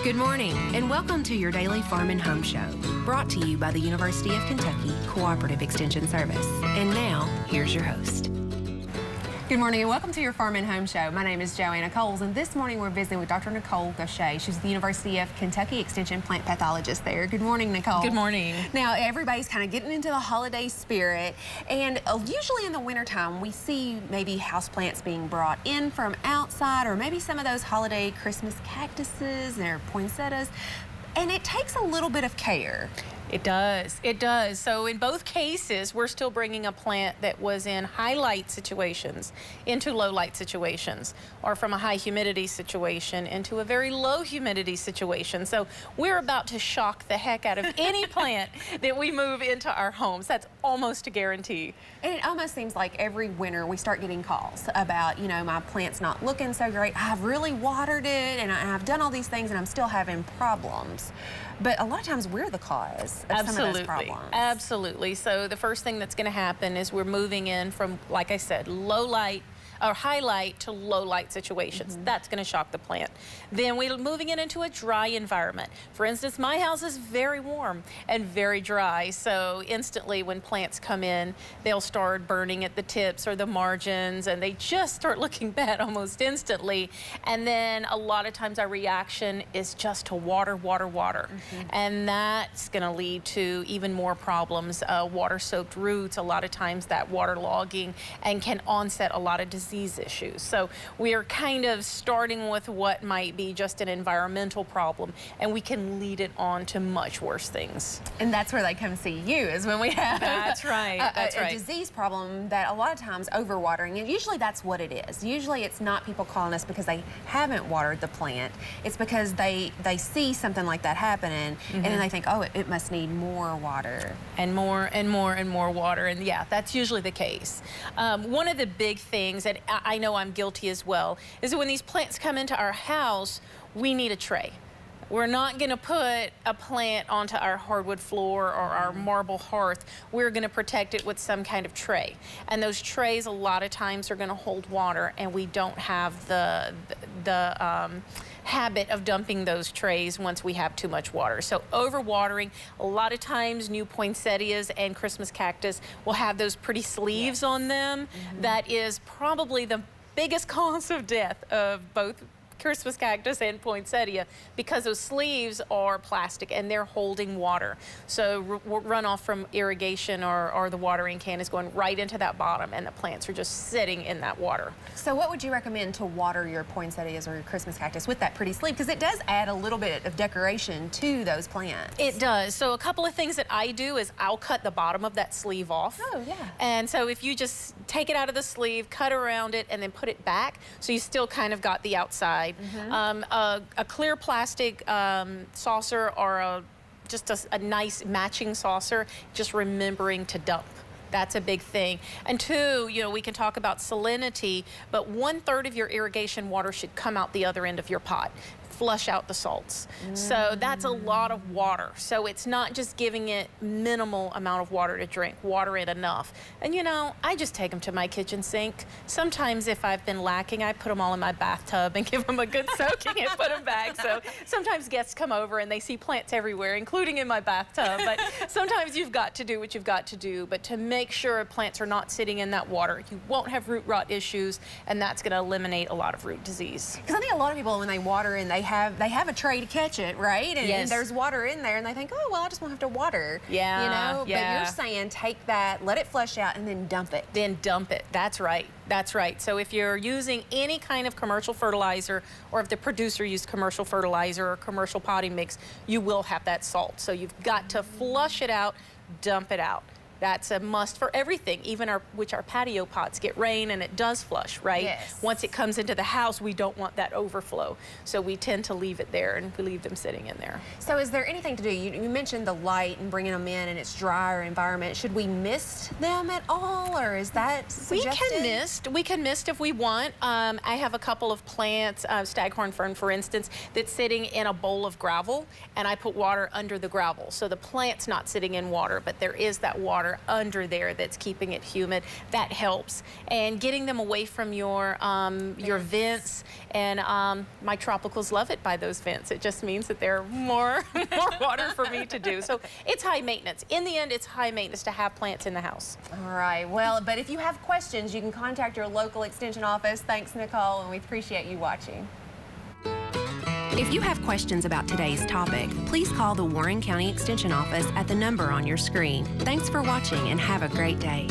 Good morning, and welcome to your daily Farm and Home Show, brought to you by the University of Kentucky Cooperative Extension Service. And now, here's your host. Good morning and welcome to your Farm and Home Show. My name is Joanna Coles, and this morning we're visiting with Dr. Nicole Gauthier. She's the University of Kentucky Extension plant pathologist there. Good morning, Nicole. Good morning. Now, everybody's kind of getting into the holiday spirit, and usually in the wintertime we see maybe houseplants being brought in from outside, or maybe some of those holiday Christmas cactuses or poinsettias, and it takes a little bit of care. It does. It does. So in both cases, we're still bringing a plant that was in high light situations into low light situations, or from a high humidity situation into a very low humidity situation. So we're about to shock the heck out of any plant that we move into our homes. That's almost a guarantee. And it almost seems like every winter we start getting calls about, you know, my plant's not looking so great. I've really watered it and I've done all these things and I'm still having problems. But a lot of times we're the cause of some of those problems. Absolutely. So the first thing that's going to happen is we're moving in from, like I said, low light or high light to low light situations. That's going to shock the plant. Then we're moving it into a dry environment. For instance, my house is very warm and very dry, so instantly when plants come in, they'll start burning at the tips or the margins, and they just start looking bad almost instantly. And then a lot of times our reaction is just to water, water, water. And that's going to lead to even more problems. Water-soaked roots, a lot of times that water logging, and can onset a lot of disease issues. So we are kind of starting with what might be just an environmental problem, and we can lead it on to much worse things. And that's where they come see you, is when we have a disease problem that a lot of times overwatering, and usually that's what it is. Usually it's not people calling us because they haven't watered the plant. It's because they see something like that happening, and then they think, oh, it must need more water. And more and more and more water. And yeah, that's usually the case. One of the big things, and I know I'm guilty as well, is that when these plants come into our house, we need a tray. We're not going to put a plant onto our hardwood floor or our marble hearth. We're going to protect it with some kind of tray. And those trays a lot of times are going to hold water, and we don't have the habit of dumping those trays once we have too much water. So overwatering, a lot of times new poinsettias and Christmas cactus will have those pretty sleeves on them. That is probably the biggest cause of death of both Christmas cactus and poinsettia, because those sleeves are plastic and they're holding water. So runoff from irrigation or the watering can is going right into that bottom, and the plants are just sitting in that water. So what would you recommend to water your poinsettias or your Christmas cactus with that pretty sleeve? Because it does add a little bit of decoration to those plants. It does. So a couple of things that I do is I'll cut the bottom of that sleeve off. Oh, yeah. And so if you just take it out of the sleeve, cut around it, and then put it back, so you still kind of got the outside. A clear plastic saucer, or just a nice matching saucer, just remembering to dump. That's a big thing. And two, you know, we can talk about salinity, but 1/3 of your irrigation water should come out the other end of your pot. Flush out the salts. So that's a lot of water. So it's not just giving it minimal amount of water to drink, water it enough. And you know, I just take them to my kitchen sink. Sometimes if I've been lacking, I put them all in my bathtub and give them a good soaking and put them back. So sometimes guests come over and they see plants everywhere, including in my bathtub. But sometimes you've got to do what you've got to do. But to make sure plants are not sitting in that water, you won't have root rot issues, and that's going to eliminate a lot of root disease. Because I think a lot of people, when they water in, they have a tray to catch it, right? And there's water in there, and they think, oh, well, I just won't have to water. Yeah. You know? But you're saying take that, let it flush out, and then dump it. Then dump it. That's right. That's right. So if you're using any kind of commercial fertilizer, or if the producer used commercial fertilizer or commercial potting mix, you will have that salt. So you've got to flush it out, dump it out. That's a must for everything, even our patio pots get rain and it does flush, right? Yes. Once it comes into the house, we don't want that overflow. So we tend to leave it there, and we leave them sitting in there. So is there anything to do? You mentioned the light and bringing them in, and it's drier environment. Should we mist them at all, or is that suggested? We can mist if we want. I have a couple of plants, staghorn fern, for instance, that's sitting in a bowl of gravel, and I put water under the gravel. So the plant's not sitting in water, but there is that water water under there that's keeping it humid. That helps. And getting them away from your vents. And my tropicals love it by those vents. It just means that there are more water for me to do. So it's high maintenance. In the end, it's high maintenance to have plants in the house. All right. Well, but if you have questions, you can contact your local extension office. Thanks, Nicole, and we appreciate you watching. If you have questions about today's topic, please call the Warren County Extension Office at the number on your screen. Thanks for watching and have a great day.